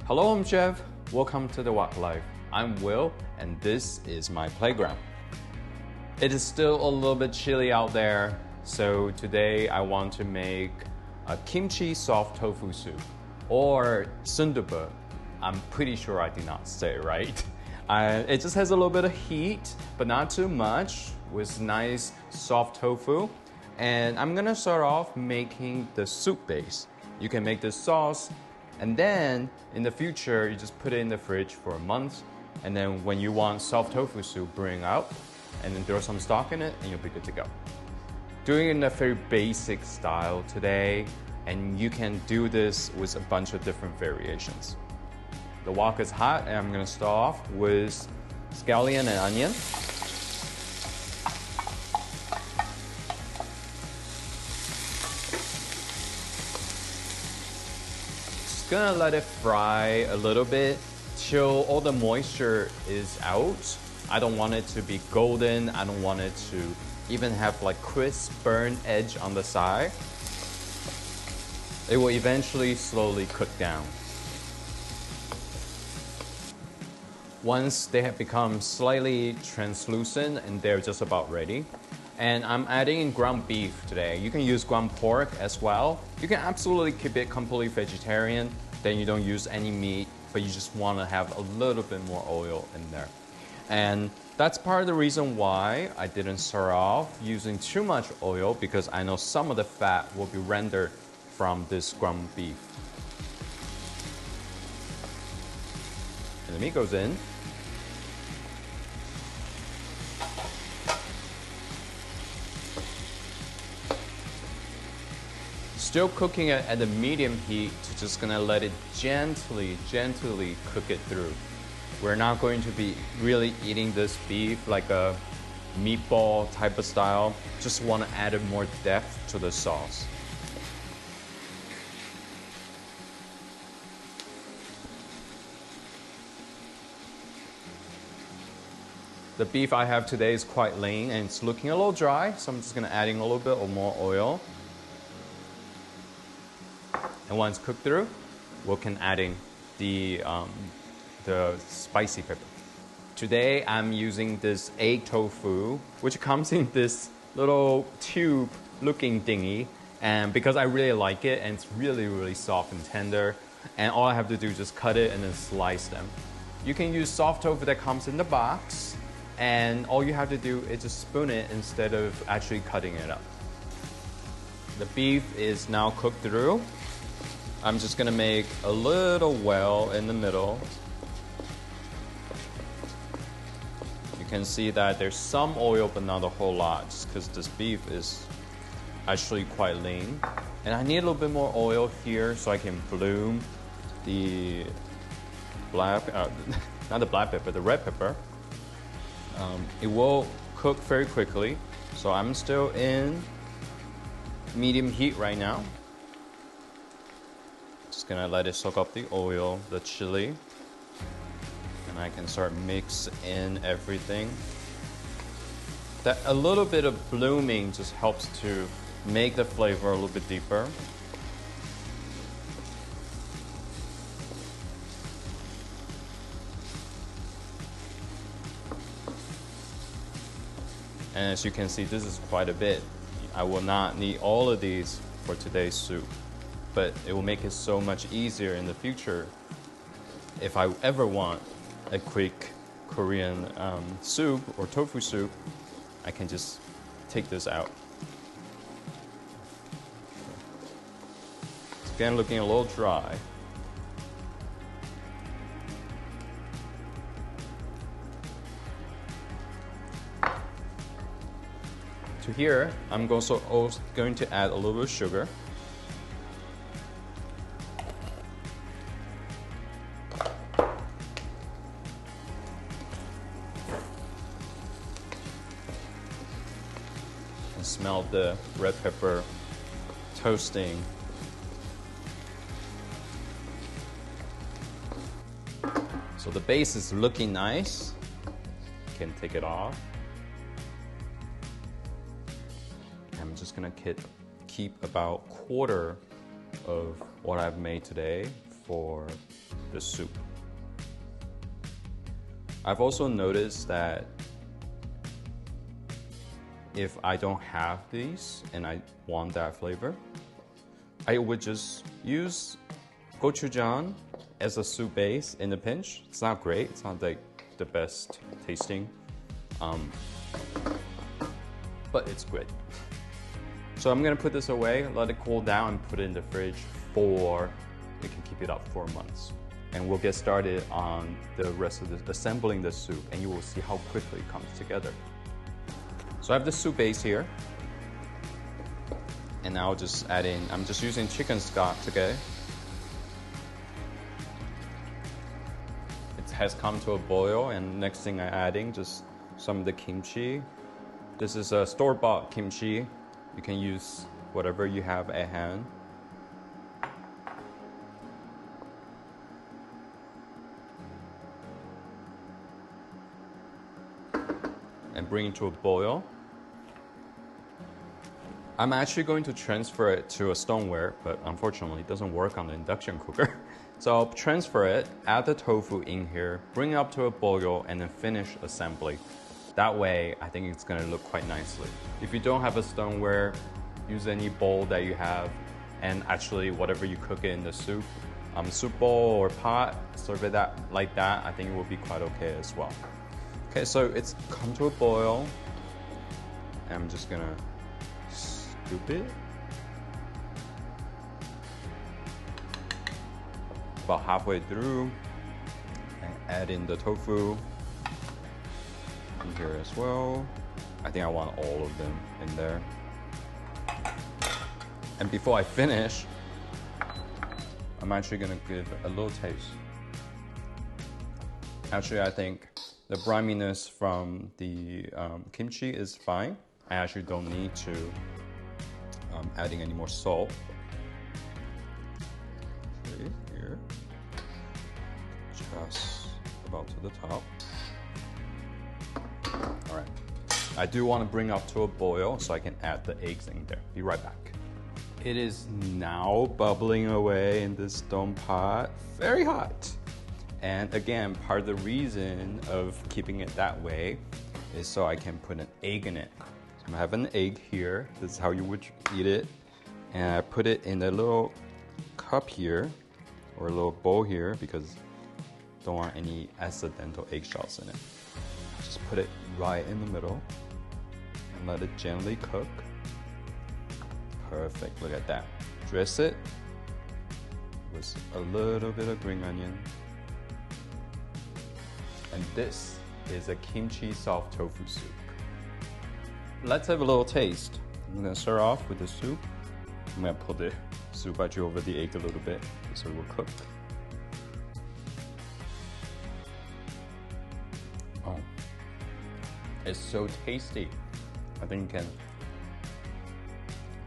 Hello, I'm Jeff. Welcome to the Wok Life. I'm Will, and this is my playground. It is still a little bit chilly out there, so today I want to make a kimchi soft tofu soup, or sundubu. I'm pretty sure I did not say it right. It just has a little bit of heat, but not too much, with nice soft tofu. And I'm gonna start off making the soup base. You can make this sauce, and then in the future, you just put it in the fridge for a month, and then when you want soft tofu soup, bring it out, and then throw some stock in it, and you'll be good to go. Doing it in a very basic style today, and you can do this with a bunch of different variations. The wok is hot, and I'm gonna start off with scallion and onion. Just gonna let it fry a little bit till all the moisture is out. I don't want it to be golden. I don't want it to even have like crisp burnt edge on the side. It will eventually slowly cook down. Once they have become slightly translucent and they're just about ready. And I'm adding in ground beef today. You can use ground pork as well. You can absolutely keep it completely vegetarian, then you don't use any meat, but you just want to have a little bit more oil in there. And that's part of the reason why I didn't start off using too much oil, because I know some of the fat will be rendered from this ground beef. And the meat goes in. Still cooking it at a medium heat, just gonna let it gently cook it through. We're not going to be really eating this beef like a meatball type of style. Just want to add more depth to the sauce. The beef I have today is quite lean and it's looking a little dry, so I'm just gonna add in a little bit more oil. And once cooked through, we can add in the spicy pepper. Today I'm using this egg tofu, which comes in this little tube looking thingy. And because I really like it, and it's really soft and tender, and all I have to do is just cut it and then slice them. You can use soft tofu that comes in the box, and all you have to do is just spoon it instead of actually cutting it up. The beef is now cooked through. I'm just gonna make a little well in the middle. You can see that there's some oil, but not a whole lot, just because this beef is actually quite lean. And I need a little bit more oil here so I can bloom the not the black pepper, the red pepper. It will cook very quickly, so I'm still in medium heat right now. Just gonna let it soak up the oil, the chili, and I can start mix in everything. That a little bit of blooming just helps to make the flavor a little bit deeper. And as you can see, this is quite a bit. I will not need all of these for today's soup, but it will make it so much easier in the future. If I ever want a quick Korean soup or tofu soup, I can just take this out. It's again looking a little dry. To here, I'm also going to add a little bit of sugar. And smell the red pepper toasting. So the base is looking nice. You can take it off. I'm just gonna keep about 1/4 of what I've made today for the soup. I've also noticed that if I don't have these and I want that flavor, I would just use gochujang as a soup base in a pinch. It's not great, it's not like the best tasting, but it's good. So I'm gonna put this away, let it cool down, and put it in the fridge for, we can keep it up for months. And we'll get started on the rest of this, assembling the soup, and you will see how quickly it comes together. So I have the soup base here, and now I'll just add in, I'm just using chicken stock today. It has come to a boil, and next thing I'm adding just some of the kimchi. This is a store-bought kimchi. You can use whatever you have at hand. And bring it to a boil. I'm actually going to transfer it to a stoneware, but unfortunately it doesn't work on the induction cooker. So I'll transfer it, add the tofu in here, bring it up to a boil, and then finish assembly. That way, I think it's gonna look quite nicely. If you don't have a stoneware, use any bowl that you have, and actually whatever you cook it in the soup, soup bowl or pot, serve it like that, I think it will be quite okay as well. Okay, so it's come to a boil, and I'm just gonna scoop it. About halfway through, and add in the tofu in here as well. I think I want all of them in there. And before I finish, I'm actually gonna give a little taste. Actually, I think the briminess from the kimchi is fine. I actually don't need to adding any more salt. Okay, here. Just about to the top. All right. I do want to bring up to a boil so I can add the eggs in there. Be right back. It is now bubbling away in this stone pot. Very hot. And again, part of the reason of keeping it that way is so I can put an egg in it. So I have an egg here. This is how you would eat it. And I put it in a little cup here, or a little bowl here, because I don't want any accidental eggshells in it. Just put it right in the middle and let it gently cook. Perfect, look at that. Dress it with a little bit of green onion. And this is a kimchi soft tofu soup. Let's have a little taste. I'm gonna start off with the soup. I'm gonna pull the soup actually over the egg a little bit so it will cook. Oh, it's so tasty. I think you can,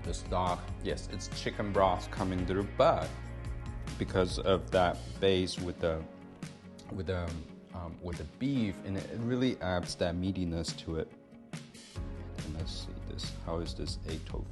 the stock, yes, it's chicken broth coming through, but because of that base with the beef, and it really adds that meatiness to it. And let's see this. How is this egg tofu?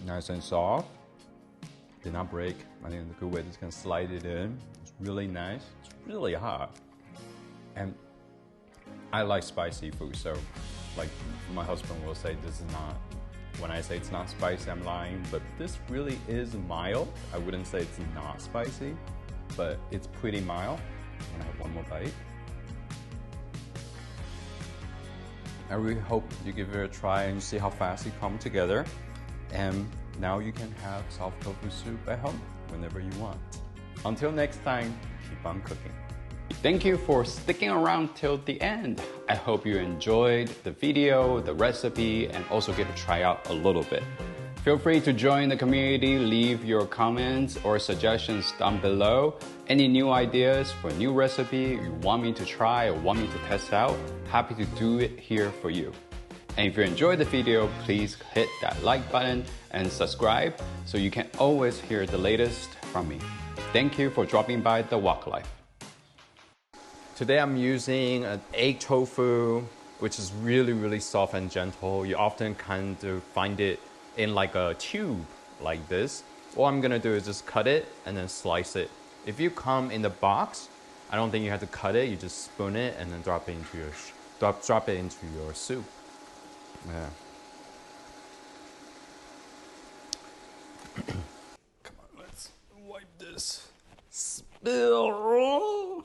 Nice and soft. Did not break. I think in a good way. Just gonna slide it in. It's really nice. It's really hot. And I like spicy food, so like my husband will say this is not, when I say it's not spicy, I'm lying, but this really is mild. I wouldn't say it's not spicy, but it's pretty mild. I'm gonna have one more bite. I really hope you give it a try and see how fast it comes together. And now you can have soft tofu soup at home whenever you want. Until next time, keep on cooking. Thank you for sticking around till the end. I hope you enjoyed the video, the recipe, and also get to try out a little bit. Feel free to join the community, leave your comments or suggestions down below. Any new ideas for a new recipe you want me to try or want me to test out, happy to do it here for you. And if you enjoyed the video, please hit that like button and subscribe so you can always hear the latest from me. Thank you for dropping by the Wok Life. Today I'm using an egg tofu which is really, really soft and gentle. You often kind of find it in like a tube like this. All I'm gonna do is just cut it and then slice it. If you come in the box, I don't think you have to cut it. You just spoon it and then drop it into your drop it into your soup. Yeah. Come on, let's wipe this. Spill.